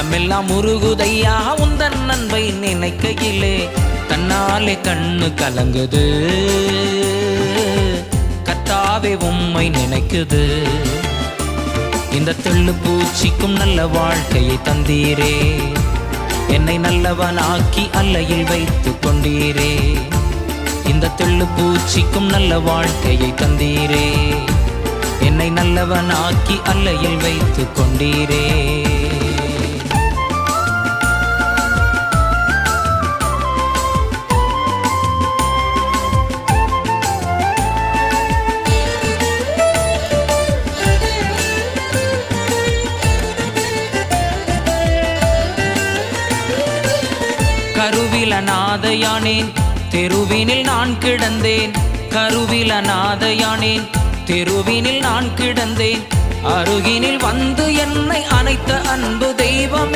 உள்ளமெல்லாம் உருகுதையா உந்தன் அன்பை நினைக்கையிலே தன்னாலே கண்ணு கலங்குது கர்த்தாவே உம்மை நினைக்குது இந்த தெள்ளு பூச்சிக்கும் நல்ல வாழ்க்கையை தந்தீரே என்னை நல்லவனாக்கி அல்லையில் வைத்து கொண்டீரே இந்த தெள்ளு பூச்சிக்கும் நல்ல வாழ்க்கையை தந்தீரே என்னை நல்லவனாக்கி அல்லையில் வைத்து கொண்டீரே கருவில் அநாதையானேன் தெருவினில் நான் கிடந்தேன் கருவில் அநாதையானேன் தெருவினில் நான் கிடந்தேன் அருகினில் வந்து என்னை அணைத்த அன்பு தெய்வம்